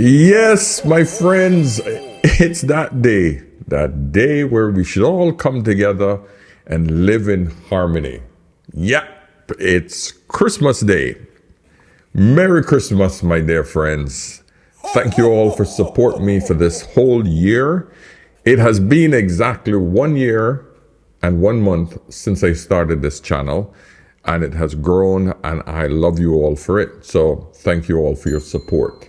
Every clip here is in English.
Yes, my friends, it's that day where we should all come together and live in harmony. Yep, it's Christmas Day. Merry Christmas, my dear friends. Thank you all for supporting me for this whole year. It has been exactly 1 year and 1 month since I started this channel, and it has grown, and I love you all for it. So thank you all for your support.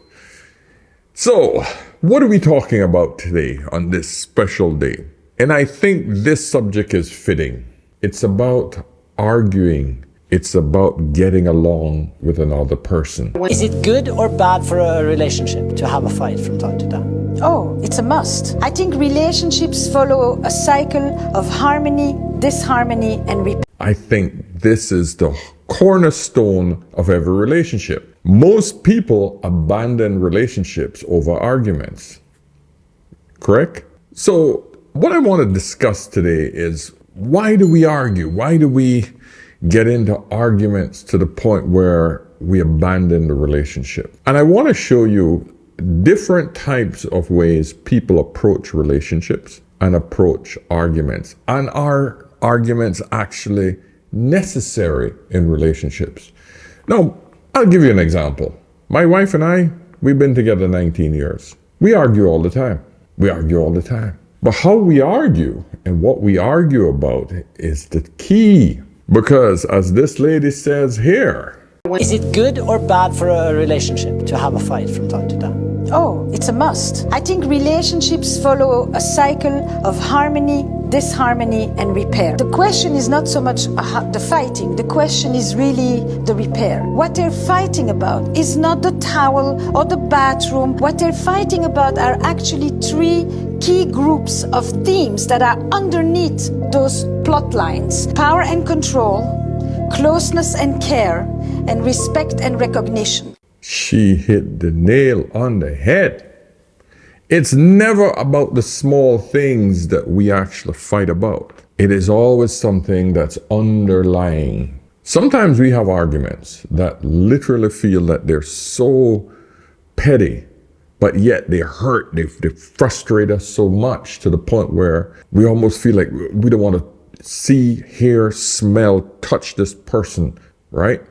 So, what are we talking about today on this special day? And I think this subject is fitting. It's about arguing. It's about getting along with another person. Is it good or bad for a relationship to have a fight from time to time? Oh, it's a must. I think relationships follow a cycle of harmony, disharmony, and repair. I think this is the cornerstone of every relationship. Most people abandon relationships over arguments. Correct? So, what I want to discuss today is, why do we argue? Why do we get into arguments to the point where we abandon the relationship? And I want to show you different types of ways people approach relationships and approach arguments. And are arguments actually necessary in relationships? Now, I'll give you an example. My wife and I, we've been together 19 years. We argue all the time. But how we argue and what we argue about is the key. Because as this lady says here, is it good or bad for a relationship to have a fight from time to time? Oh, it's a must. I think relationships follow a cycle of harmony, disharmony, and repair. The question is not so much the fighting. The question is really the repair. What they're fighting about is not the towel or the bathroom. What they're fighting about are actually three key groups of themes that are underneath those plot lines: power and control, closeness and care, and respect and recognition. She hit the nail on the head. It's never about the small things that we actually fight about. It is always something that's underlying. Sometimes we have arguments that literally feel that they're so petty, but yet they hurt, they frustrate us so much to the point where we almost feel like we don't want to see, hear, smell, touch this person, right?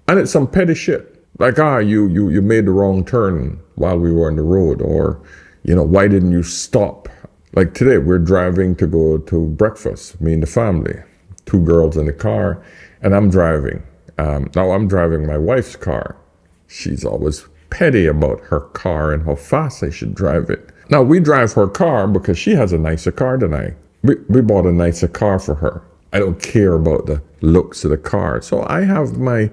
And it's some petty shit. Like, you made the wrong turn while we were on the road, or, why didn't you stop? Like today, we're driving to go to breakfast, me and the family, 2 girls in the car, and I'm driving. Now I'm driving my wife's car. She's always petty about her car and how fast I should drive it. Now we drive her car because she has a nicer car than I. We bought a nicer car for her. I don't care about the looks of the car. So I have my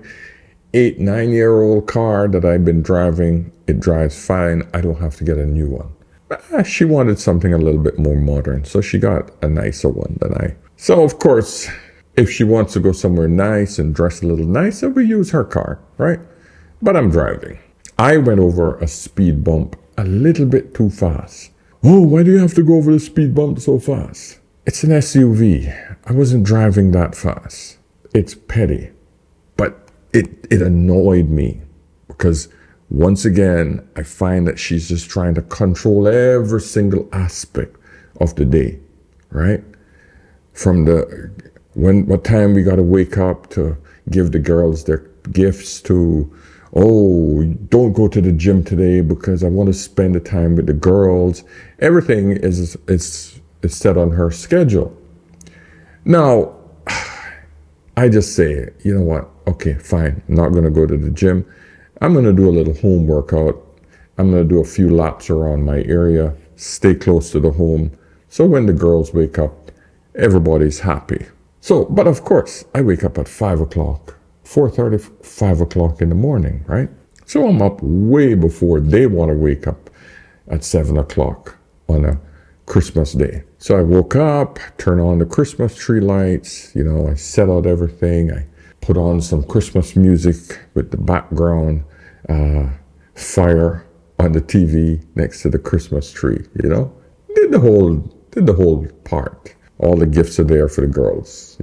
8-9-year-old car that I've been driving. It drives fine. I don't have to get a new one. She wanted something a little bit more modern, so she got a nicer one than I. So of course, if she wants to go somewhere nice and dress a little nicer, we use her car, right? But I'm driving. I went over a speed bump a little bit too fast. Oh, why do you have to go over the speed bump so fast? It's an SUV. I wasn't driving that fast. It's petty. But it annoyed me because once again, I find that she's just trying to control every single aspect of the day, right? From what time we got to wake up to give the girls their gifts to, oh, don't go to the gym today because I want to spend the time with the girls. Everything is set on her schedule. Now, I just say, you know what? Okay, fine. I'm not going to go to the gym. I'm going to do a little home workout. I'm going to do a few laps around my area, stay close to the home. So when the girls wake up, everybody's happy. So, but of course, I wake up at 5 o'clock, 4:30, 5 o'clock in the morning, right? So I'm up way before they want to wake up at 7 o'clock on a Christmas Day. So I woke up, turn on the Christmas tree lights, I set out everything. I put on some Christmas music with the background fire on the TV next to the Christmas tree, Did the whole part. All the gifts are there for the girls,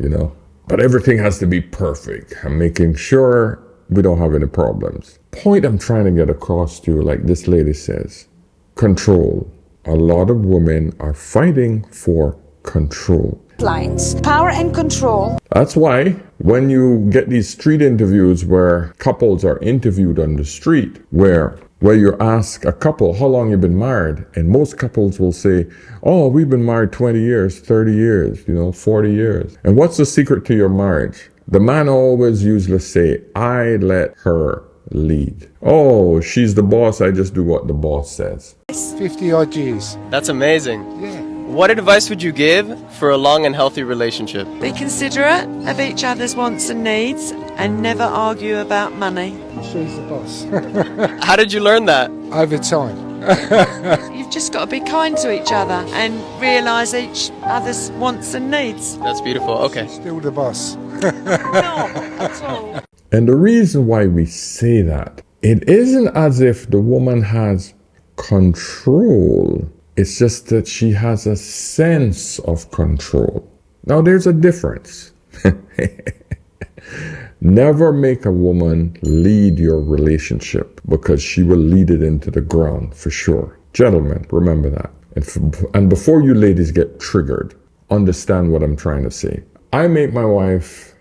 But everything has to be perfect. I'm making sure we don't have any problems. Point I'm trying to get across to you, like this lady says, control. A lot of women are fighting for control. Lines, power and control. That's why when you get these street interviews where couples are interviewed on the street, where you ask a couple, how long you been married? And most couples will say, oh, we've been married 20 years, 30 years, 40 years. And what's the secret to your marriage? The man always usually say, I let her lead. Oh, she's the boss. I just do what the boss says. 50 odd years. That's amazing. Yeah. What advice would you give for a long and healthy relationship? Be considerate of each other's wants and needs and never argue about money. She's the boss. How did you learn that? Over time. You've just got to be kind to each other and realise each other's wants and needs. That's beautiful. Okay. Still the boss. Not at all. And the reason why we say that, it isn't as if the woman has control. It's just that she has a sense of control. Now, there's a difference. Never make a woman lead your relationship, because she will lead it into the ground for sure. Gentlemen, remember that. And before you ladies get triggered, understand what I'm trying to say. I make my wife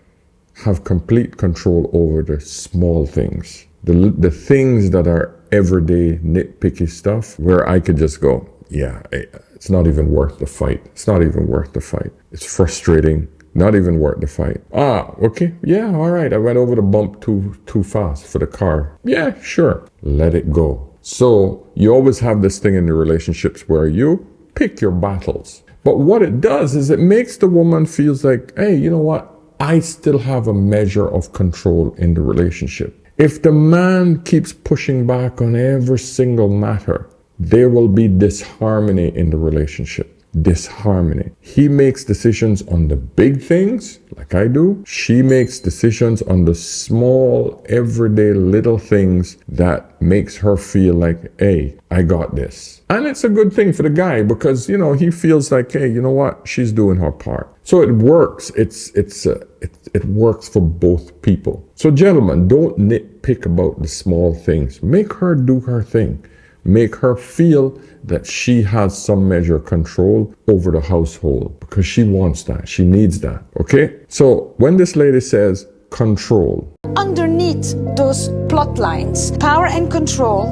have complete control over the small things, the things that are everyday nitpicky stuff, where I could just go, yeah, it's not even worth the fight. It's not even worth the fight. It's frustrating. Not even worth the fight. Okay. Yeah, all right. I went over the bump too fast for the car. Yeah, sure. Let it go. So you always have this thing in the relationships where you pick your battles. But what it does is it makes the woman feels like, hey, you know what? I still have a measure of control in the relationship. If the man keeps pushing back on every single matter, there will be disharmony in the relationship. Disharmony. He makes decisions on the big things, like I do. She makes decisions on the small, everyday little things that makes her feel like, hey, I got this. And it's a good thing for the guy, because, he feels like, hey, you know what? She's doing her part. So it works. It works for both people. So gentlemen, don't nitpick about the small things. Make her do her thing. Make her feel that she has some measure of control over the household, because she wants that. She needs that. Okay? So when this lady says control, Underneath those plot lines, power and control,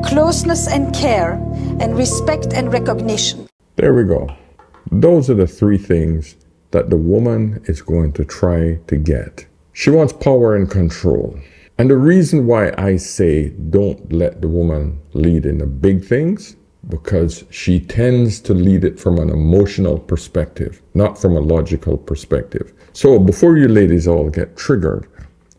closeness and care, and respect and recognition. there we go. Those are the three things that the woman is going to try to get. She wants power and control. And the reason why I say don't let the woman lead in the big things, because she tends to lead it from an emotional perspective, not from a logical perspective. So before you ladies all get triggered,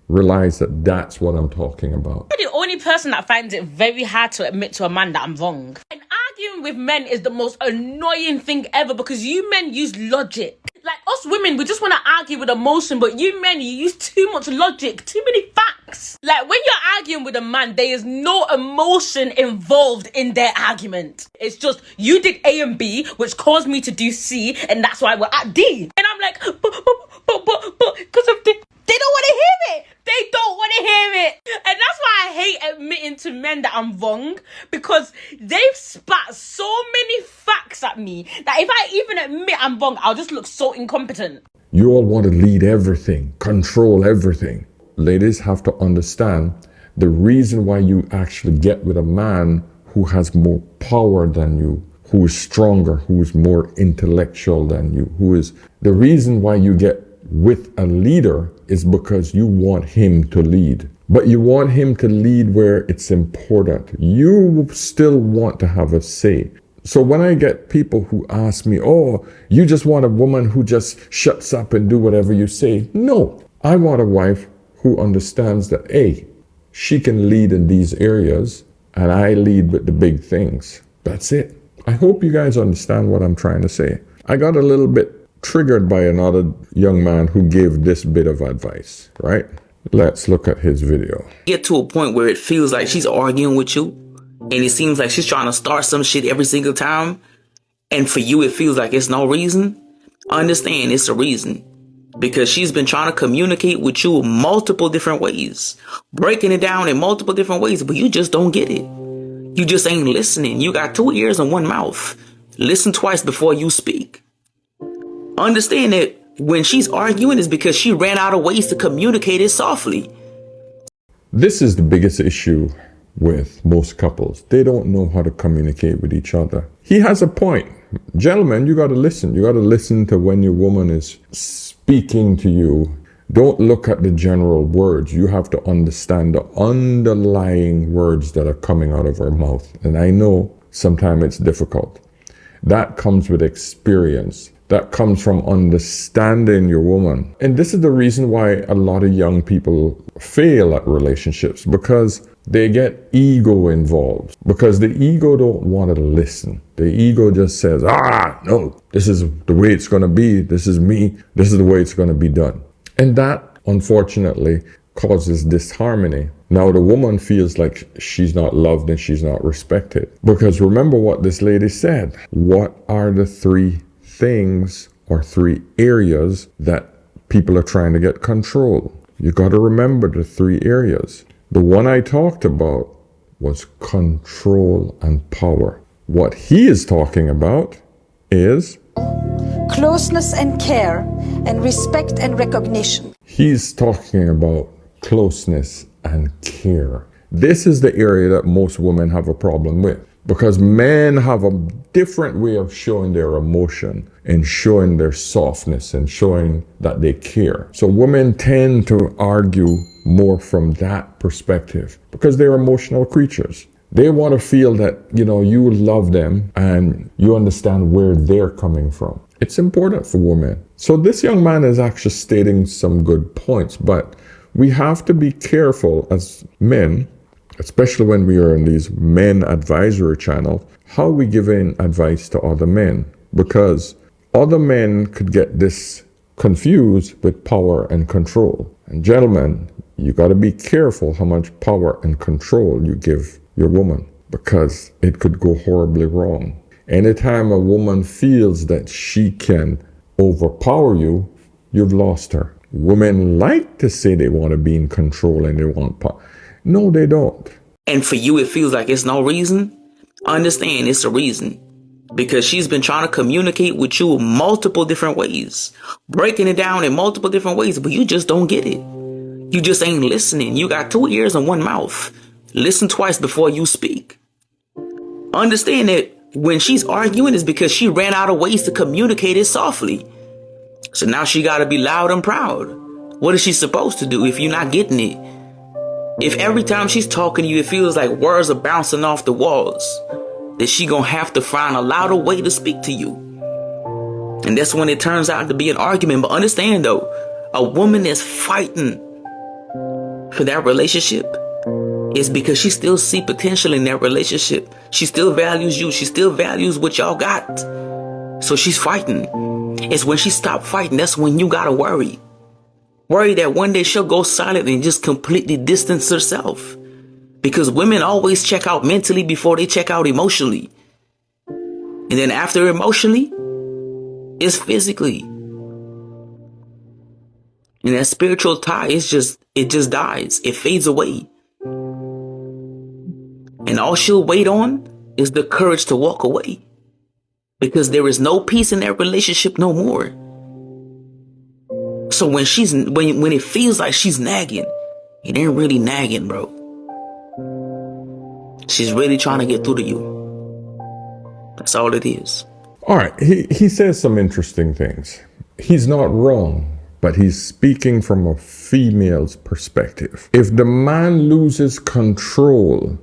realize that that's what I'm talking about. I'm the only person that finds it very hard to admit to a man that I'm wrong. And arguing with men is the most annoying thing ever, because you men use logic. Like us women, we just want to argue with emotion, but you men, you use too much logic, too many facts. Like when you're arguing with a man, there is no emotion involved in their argument. It's just, you did A and B, which caused me to do C, and that's why we're at D. And I'm like, but, because of the... They don't want to hear it. They don't want to hear it. And that's why I hate admitting to men that I'm wrong, because they've spat so many facts at me that if I even admit I'm wrong, I'll just look so incompetent. You all want to lead everything, control everything. Ladies have to understand the reason why you actually get with a man who has more power than you, who is stronger, who is more intellectual than you, who is the reason why you get with a leader is because you want him to lead. But you want him to lead where it's important. You still want to have a say. So when I get people who ask me, oh, you just want a woman who just shuts up and do whatever you say. No, I want a wife who understands that, hey, she can lead in these areas and I lead with the big things. That's it. I hope you guys understand what I'm trying to say. I got a little bit triggered by another young man who gave this bit of advice, right? Let's look at his video. Get to a point where it feels like she's arguing with you and it seems like she's trying to start some shit every single time, and for you it feels like it's no reason. Understand it's a reason. because she's been trying to communicate with you multiple different ways, breaking it down in multiple different ways, but you just don't get it. You just ain't listening. You got 2 ears and 1 mouth. Listen twice before you speak. Understand that when she's arguing is because she ran out of ways to communicate it softly. This is the biggest issue with most couples. They don't know how to communicate with each other. He has a point. Gentlemen, you got to listen. You got to listen to when your woman is speaking to you. Don't look at the general words. You have to understand the underlying words that are coming out of her mouth. And I know sometimes it's difficult. That comes with experience. That comes from understanding your woman. And this is the reason why a lot of young people fail at relationships, because they get ego involved, because the ego don't want to listen. The ego just says, no, this is the way it's going to be. This is me. This is the way it's going to be done. And that, unfortunately, causes disharmony. Now the woman feels like she's not loved and she's not respected. Because remember what this lady said. What are the 3 things or 3 areas that people are trying to get control? You got to remember the 3 areas. The one I talked about was control and power. What he is talking about is closeness and care, and respect and recognition. He's talking about closeness and care. This is the area that most women have a problem with, because men have a different way of showing their emotion and showing their softness and showing that they care. So women tend to argue more from that perspective because they're emotional creatures. They want to feel that, you love them and you understand where they're coming from. It's important for women. So this young man is actually stating some good points, but we have to be careful as men, especially when we are in these men advisory channels, how we give in advice to other men, because other men could get this confused with power and control. And gentlemen, you got to be careful how much power and control you give your woman, because it could go horribly wrong. Anytime a woman feels that she can overpower you, you've lost her. Women like to say they want to be in control and they want power. No, they don't. And for you, it feels like it's no reason. Understand it's a reason. Because she's been trying to communicate with you multiple different ways, breaking it down in multiple different ways, but you just don't get it. You just ain't listening. You got 2 ears and 1 mouth. Listen twice before you speak. Understand that when she's arguing is because she ran out of ways to communicate it softly. So now she got to be loud and proud. What is she supposed to do if you're not getting it? If every time she's talking to you, it feels like words are bouncing off the walls, then she gonna have to find a louder way to speak to you. And that's when it turns out to be an argument. But understand though, a woman that's fighting for that relationship is because she still see potential in that relationship. She still values you. She still values what y'all got. So she's fighting. It's when she stopped fighting, that's when you gotta worry. Worry that one day she'll go silent and just completely distance herself. Because women always check out mentally before they check out emotionally. And then after emotionally, it's physically. And that spiritual tie it just dies. It fades away. And all she'll wait on is the courage to walk away. Because there is no peace in that relationship no more. So when it feels like she's nagging, it ain't really nagging, bro. She's really trying to get through to you. That's all it is. All right. He says some interesting things. He's not wrong, but he's speaking from a female's perspective. If the man loses control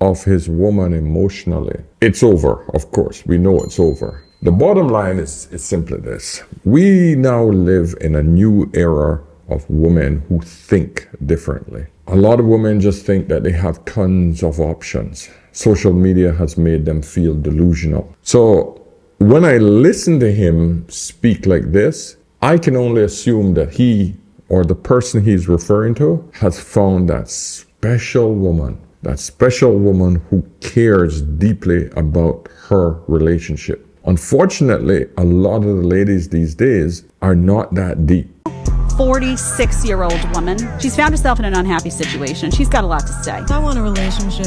of his woman emotionally, it's over. Of course, we know it's over. The bottom line is simply this. We now live in a new era of women who think differently. A lot of women just think that they have tons of options. Social media has made them feel delusional. So when I listen to him speak like this, I can only assume that he or the person he's referring to has found that special woman who cares deeply about her relationship. Unfortunately, a lot of the ladies these days are not that deep. 46-year-old woman. She's found herself in an unhappy situation. She's got a lot to say. I want a relationship,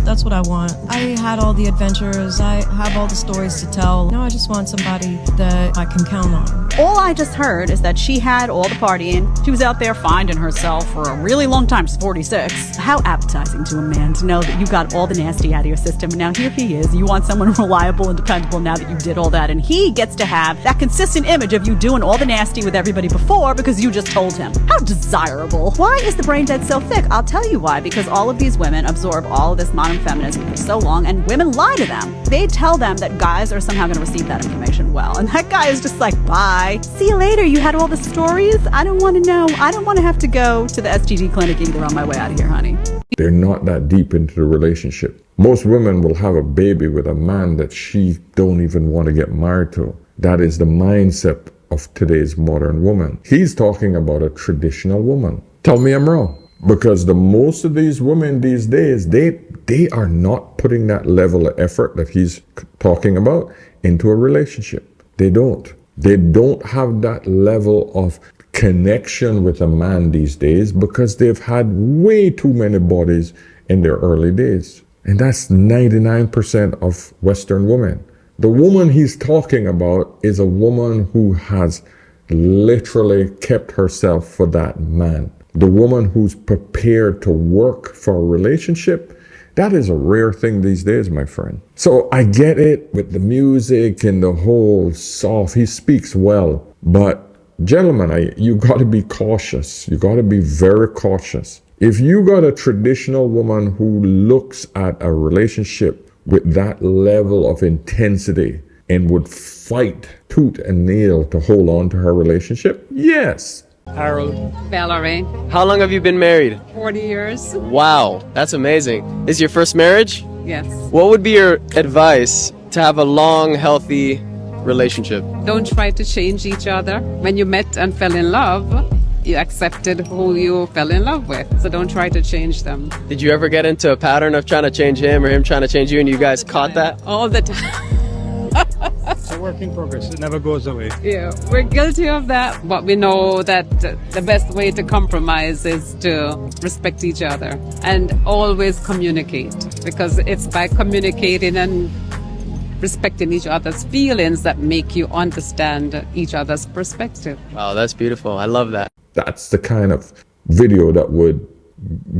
that's what I want. I had all the adventures, I have all the stories to tell. I just want somebody that I can count on. All I just heard is that she had all the partying. She was out there finding herself for a really long time. She's 46. How appetizing to a man to know that you got all the nasty out of your system, and now here he is. You want someone reliable and dependable now that you did all that, and he gets to have that consistent image of you doing all the nasty with everybody before because you just told him. How desirable. Why is the brain dead so thick? I'll tell you why. Because all of these women absorb all of this modern feminism for so long, and women lie to them. They tell them that guys are somehow going to receive that information well, and that guy is just like, bye. See you later. You had all the stories? I don't want to know. I don't want to have to go to the STD clinic either on my way out of here, honey. They're not that deep into the relationship. Most women will have a baby with a man that she don't even want to get married to. That is the mindset of today's modern woman. He's talking about a traditional woman. Tell me I'm wrong. Because the most of these women these days, they are not putting that level of effort that he's talking about into a relationship. They don't. They don't have that level of connection with a man these days because they've had way too many bodies in their early days. And that's 99% of Western women. The woman he's talking about is a woman who has literally kept herself for that man. The woman who's prepared to work for a relationship, that is a rare thing these days, my friend. So I get it with the music and the whole soft, he speaks well, but gentlemen, you got to be cautious. You got to be very cautious. If you got a traditional woman who looks at a relationship with that level of intensity and would fight tooth and nail to hold on to her relationship, yes. Harold. Valerie. How long have you been married? 40 years. Wow, that's amazing. Is it your first marriage? Yes. What would be your advice to have a long, healthy relationship? Don't try to change each other. When you met and fell in love, you accepted who you fell in love with. So don't try to change them. Did you ever get into a pattern of trying to change him or him trying to change you and you guys caught that? All the time. It's a work in progress. It never goes away. Yeah, we're guilty of that, but we know that the best way to compromise is to respect each other and always communicate, because it's by communicating and respecting each other's feelings that make you understand each other's perspective. Wow, that's beautiful. I love that. That's the kind of video that would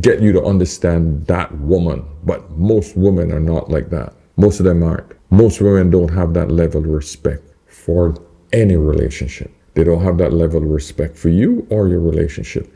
get you to understand that woman. But most women are not like that. Most of them aren't. Most women don't have that level of respect for any relationship. They don't have that level of respect for you or your relationship.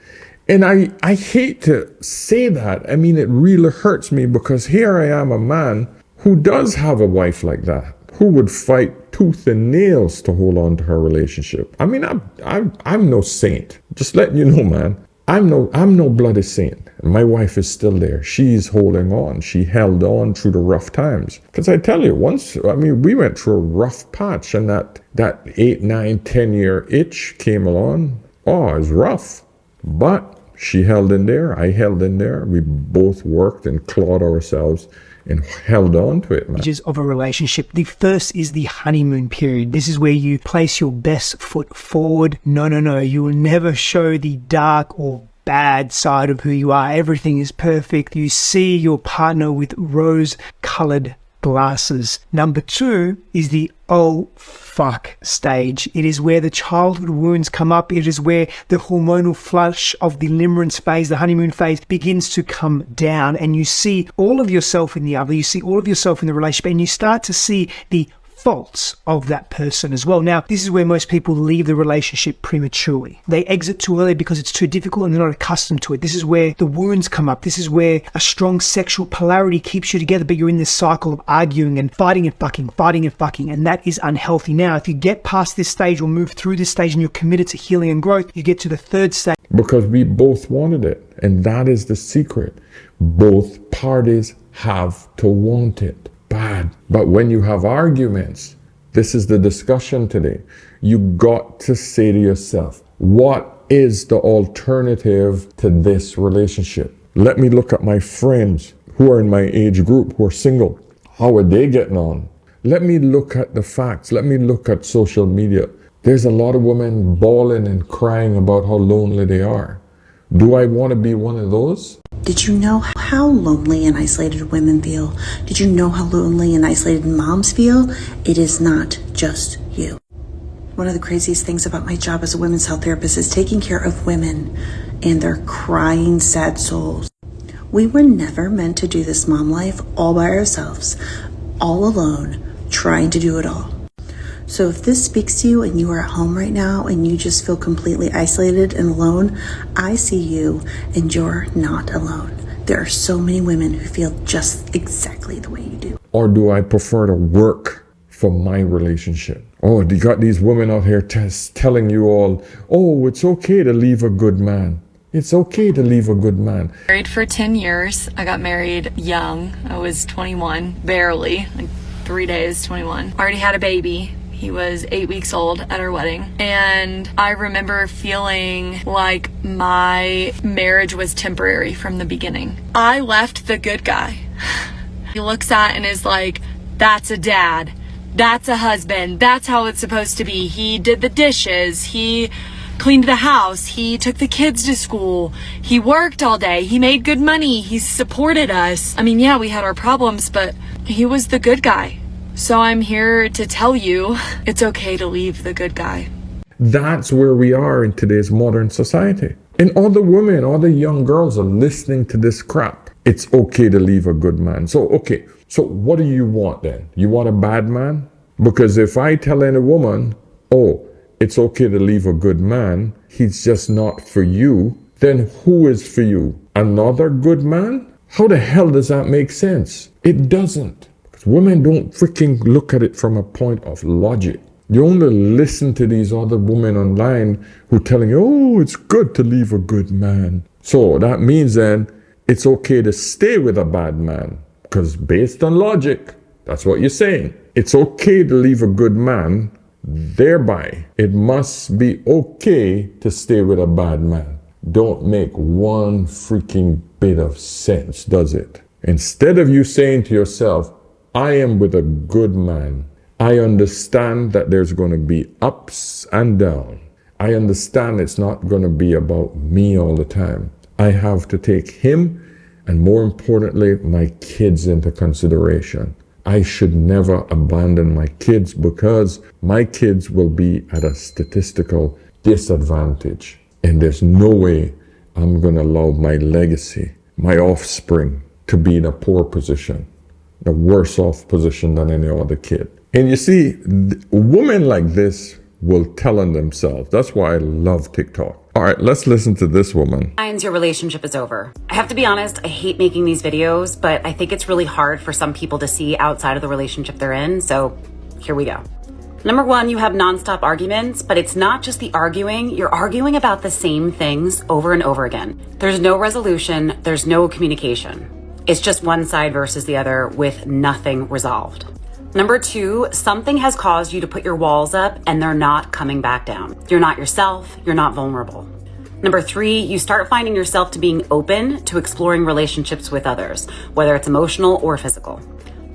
And I hate to say that. I mean, it really hurts me because here I am, a man who does have a wife like that, who would fight tooth and nails to hold on to her relationship. I mean, I'm no saint. Just letting you know, man. I'm no bloody saint. My wife is still there. She's holding on. She held on through the rough times. Because I tell you, we went through a rough patch, and that 8, 9, 10-year itch came along. Oh, it was rough. But she held in there. I held in there. We both worked and clawed ourselves and held on to it, man. Stages of a relationship. The first is the honeymoon period. This is where you place your best foot forward. No. You will never show the dark or bad side of who you are. Everything is perfect. You see your partner with rose-colored glasses. Number 2 is the oh fuck stage. It is where the childhood wounds come up. It is where the hormonal flush of the limerence phase, the honeymoon phase, begins to come down, and you see all of yourself in the other. You see all of yourself in the relationship, and you start to see the faults of that person as well. Now, this is where most people leave the relationship prematurely. They exit too early because it's too difficult and they're not accustomed to it. This is where the wounds come up. This is where a strong sexual polarity keeps you together, but you're in this cycle of arguing and fighting and fucking, and that is unhealthy. Now, if you get past this stage or move through this stage and you're committed to healing and growth, you get to the 3rd stage. Because we both wanted it, and that is the secret. Both parties have to want it. Bad. But when you have arguments, this is the discussion today. You got to say to yourself, what is the alternative to this relationship? Let me look at my friends who are in my age group, who are single. How are they getting on? Let me look at the facts. Let me look at social media. There's a lot of women bawling and crying about how lonely they are. Do I want to be one of those? Did you know how lonely and isolated women feel? Did you know how lonely and isolated moms feel? It is not just you. One of the craziest things about my job as a women's health therapist is taking care of women and their crying, sad souls. We were never meant to do this mom life all by ourselves, all alone, trying to do it all. So if this speaks to you and you are at home right now and you just feel completely isolated and alone, I see you and you're not alone. There are so many women who feel just exactly the way you do. Or do I prefer to work for my relationship? Oh, you got these women out here telling you all, oh, it's okay to leave a good man. It's okay to leave a good man. Married for 10 years. I got married young. I was 21, barely, like 3 days, 21. Already had a baby. He was 8 weeks old at our wedding. And I remember feeling like my marriage was temporary from the beginning. I left the good guy. He looks at and is like, that's a dad. That's a husband. That's how it's supposed to be. He did the dishes. He cleaned the house. He took the kids to school. He worked all day. He made good money. He supported us. I mean, yeah, we had our problems, but he was the good guy. So I'm here to tell you, it's okay to leave the good guy. That's where we are in today's modern society. And all the women, all the young girls are listening to this crap. It's okay to leave a good man. So what do you want then? You want a bad man? Because if I tell any woman, oh, it's okay to leave a good man, he's just not for you, then who is for you? Another good man? How the hell does that make sense? It doesn't. Women don't freaking look at it from a point of logic. You only listen to these other women online who telling you, oh, it's good to leave a good man. So that means then it's okay to stay with a bad man. Because based on logic, that's what you're saying. It's okay to leave a good man. Thereby, it must be okay to stay with a bad man. Don't make one freaking bit of sense, does it? Instead of you saying to yourself, I am with a good man. I understand that there's going to be ups and downs. I understand it's not going to be about me all the time. I have to take him and, more importantly, my kids into consideration. I should never abandon my kids because my kids will be at a statistical disadvantage. And there's no way I'm going to allow my legacy, my offspring, to be in a poor position. A worse off position than any other kid. And you see, women like this will tell on themselves. That's why I love TikTok. All right, let's listen to this woman. Your relationship is over. I have to be honest, I hate making these videos, but I think it's really hard for some people to see outside of the relationship they're in. So here we go. Number one, you have nonstop arguments, but it's not just the arguing. You're arguing about the same things over and over again. There's no resolution. There's no communication. It's just one side versus the other with nothing resolved. Number two, something has caused you to put your walls up and they're not coming back down. You're not yourself. You're not vulnerable. Number three, you start finding yourself to being open to exploring relationships with others, whether it's emotional or physical.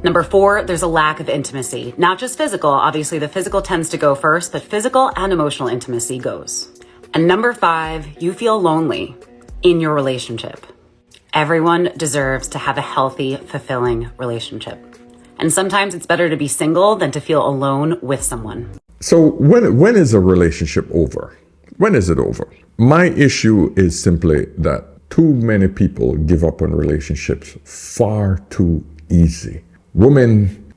Number four, there's a lack of intimacy. Not just physical. Obviously, the physical tends to go first, but physical and emotional intimacy goes. And number five, you feel lonely in your relationship. Everyone deserves to have a healthy, fulfilling relationship. And sometimes it's better to be single than to feel alone with someone. So when is a relationship over? When is it over? My issue is simply that too many people give up on relationships far too easy. Women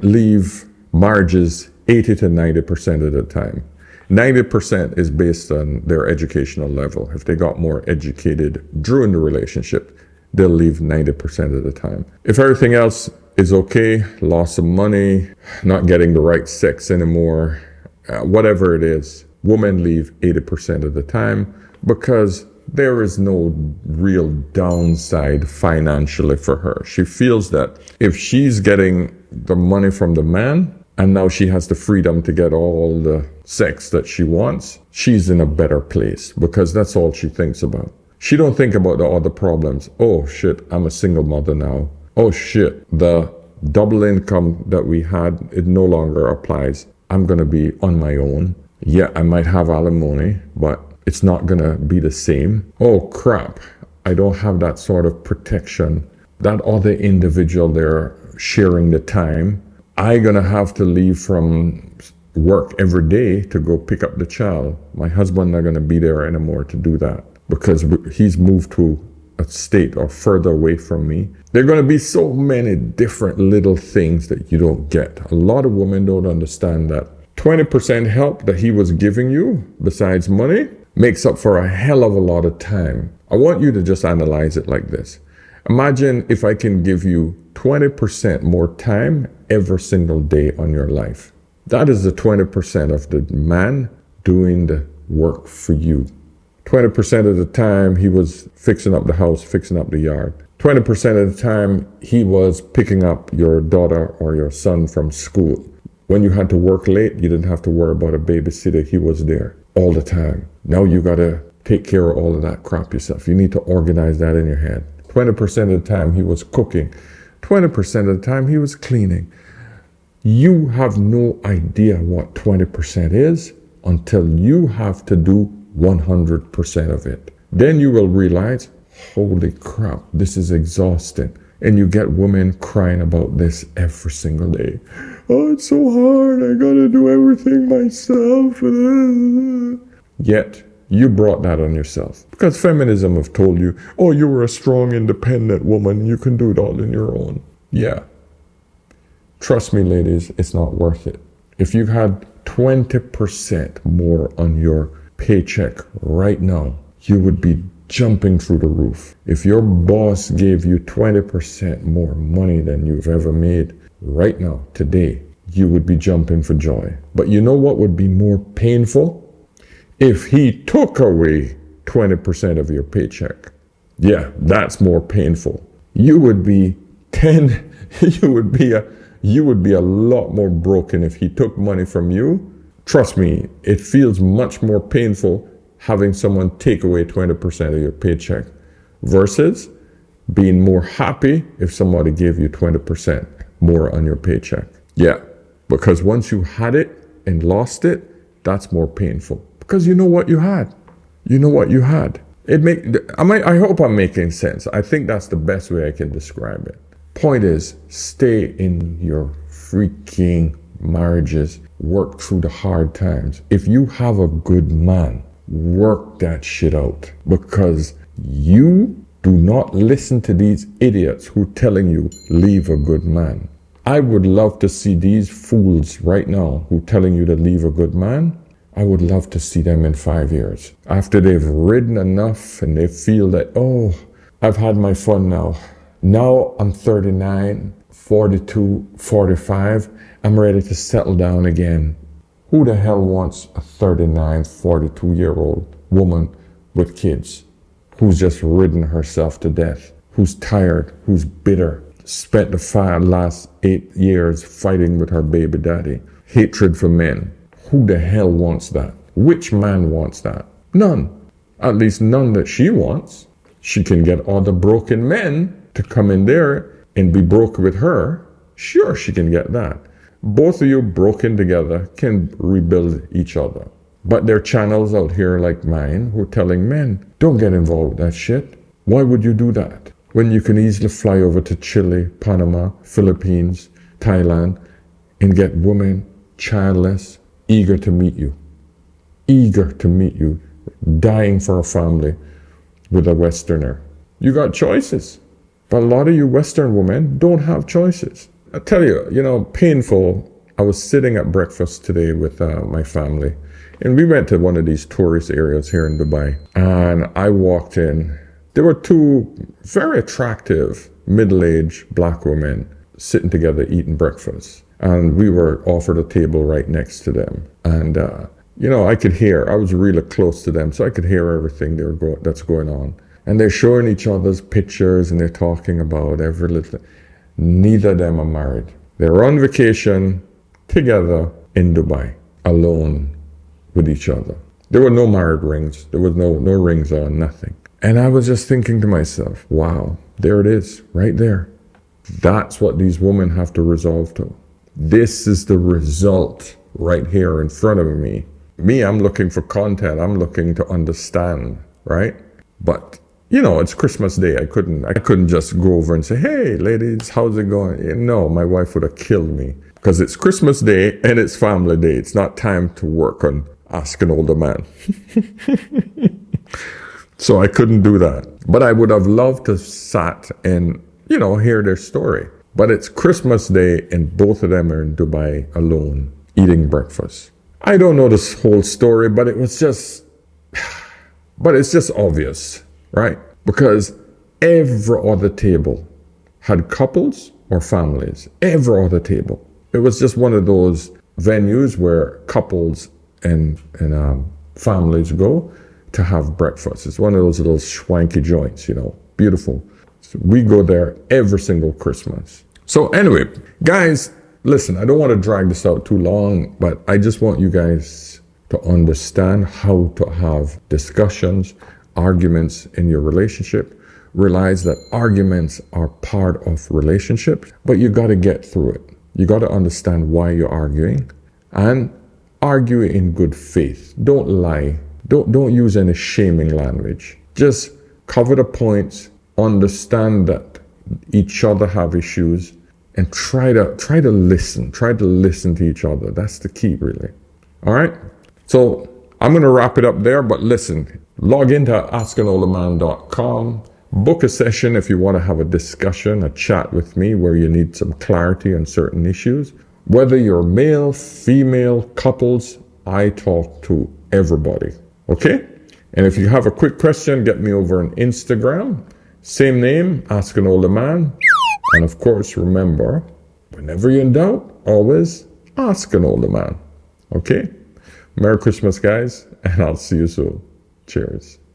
leave marriages 80 to 90% of the time. 90% is based on their educational level. If they got more educated during the relationship, they'll leave 90% of the time. If everything else is okay, loss of money, not getting the right sex anymore, whatever it is, women leave 80% of the time because there is no real downside financially for her. She feels that if she's getting the money from the man, and now she has the freedom to get all the sex that she wants, she's in a better place because that's all she thinks about. She don't think about the other problems. Oh shit, I'm a single mother now. Oh shit, the double income that we had, it no longer applies. I'm going to be on my own. Yeah, I might have alimony, but it's not going to be the same. Oh, crap. I don't have that sort of protection. That other individual there sharing the time, I'm going to have to leave from work every day to go pick up the child. My husband not going to be there anymore to do that because he's moved to a state or further away from me. There are going to be so many different little things that you don't get. A lot of women don't understand that 20% help that he was giving you, besides money, makes up for a hell of a lot of time. I want you to just analyze it like this. Imagine if I can give you 20% more time every single day on your life. That is the 20% of the man doing the work for you. 20% of the time he was fixing up the house, fixing up the yard. 20% of the time he was picking up your daughter or your son from school. When you had to work late, you didn't have to worry about a babysitter. He was there all the time. Now you got to take care of all of that crap yourself. You need to organize that in your head. 20% of the time he was cooking. 20% of the time he was cleaning. You have no idea what 20% is until you have to do 100% of it. Then you will realize, holy crap, this is exhausting. And you get women crying about this every single day. Oh, it's so hard. I gotta do everything myself. Yet, you brought that on yourself. Because feminism have told you, oh, you were a strong, independent woman. You can do it all in your own. Yeah. Trust me, ladies, it's not worth it. If you had 20% more on your paycheck right now, you would be jumping through the roof. If your boss gave you 20% more money than you've ever made right now, today, you would be jumping for joy. But you know what would be more painful? If he took away 20% of your paycheck. Yeah, that's more painful. You would be you would be a lot more broken if he took money from you. Trust me, it feels much more painful having someone take away 20% of your paycheck versus being more happy if somebody gave you 20% more on your paycheck. Yeah, because once you had it and lost it, that's more painful. Because you know what you had. You know what you had. I hope I'm making sense. I think that's the best way I can describe it. Point is, stay in your freaking marriages. Work through the hard times. If you have a good man, work that shit out. Because you do not listen to these idiots who telling you, leave a good man. I would love to see these fools right now who telling you to leave a good man. I would love to see them in 5 years. After they've ridden enough and they feel that, oh, I've had my fun now. Now I'm 39, 42, 45. I'm ready to settle down again. Who the hell wants a 39, 42-year-old woman with kids who's just ridden herself to death, who's tired, who's bitter, spent the last 8 years fighting with her baby daddy, hatred for men? Who the hell wants that? Which man wants that? None. At least none that she wants. She can get all the broken men to come in there and be broke with her. Sure, she can get that. Both of you broken together can rebuild each other. But there are channels out here like mine who are telling men, don't get involved with that shit. Why would you do that? When you can easily fly over to Chile, Panama, Philippines, Thailand, and get women childless, eager to meet you, dying for a family with a Westerner. You got choices. But a lot of you Western women don't have choices. I tell you, painful. I was sitting at breakfast today with my family, and we went to one of these tourist areas here in Dubai. And I walked in. There were two very attractive middle-aged black women sitting together eating breakfast. And we were offered a table right next to them. And, I could hear, I was really close to them, so I could hear everything that's going on. And they're showing each other's pictures and they're talking about every little thing. Neither of them are married. They're on vacation together in Dubai, alone with each other. There were no married rings. There was no rings on, nothing. And I was just thinking to myself, wow, there it is, right there. That's what these women have to resolve to. This is the result right here in front of me. Me, I'm looking for content. I'm looking to understand, right? But, you know, it's Christmas Day. I couldn't just go over and say, hey, ladies, how's it going? No, my wife would have killed me because it's Christmas Day and it's family day. It's not time to work on Ask an Older Man. So I couldn't do that. But I would have loved to sat and, you know, hear their story. But it's Christmas Day and both of them are in Dubai alone eating breakfast. I don't know this whole story, but it's just obvious, right? Because every other table had couples or families. Every other table. It was just one of those venues where couples and families go to have breakfast. It's one of those little swanky joints, you know, beautiful. So we go there every single Christmas. So anyway, guys, listen, I don't want to drag this out too long, but I just want you guys to understand how to have discussions, arguments in your relationship. Realize that arguments are part of relationships, but you got to get through it. You got to understand why you're arguing and argue in good faith. Don't lie. Don't use any shaming language. Just cover the points, understand that each other have issues, and try to listen. Try to listen to each other. That's the key, really. All right? So I'm going to wrap it up there, but listen, log into askanolderman.com. Book a session if you want to have a discussion, a chat with me where you need some clarity on certain issues. Whether you're male, female, couples, I talk to everybody. Okay? And if you have a quick question, get me over on Instagram. Same name, Ask an Older Man. And of course, remember, whenever you're in doubt, always ask an older man. Okay? Merry Christmas, guys, and I'll see you soon. Cheers.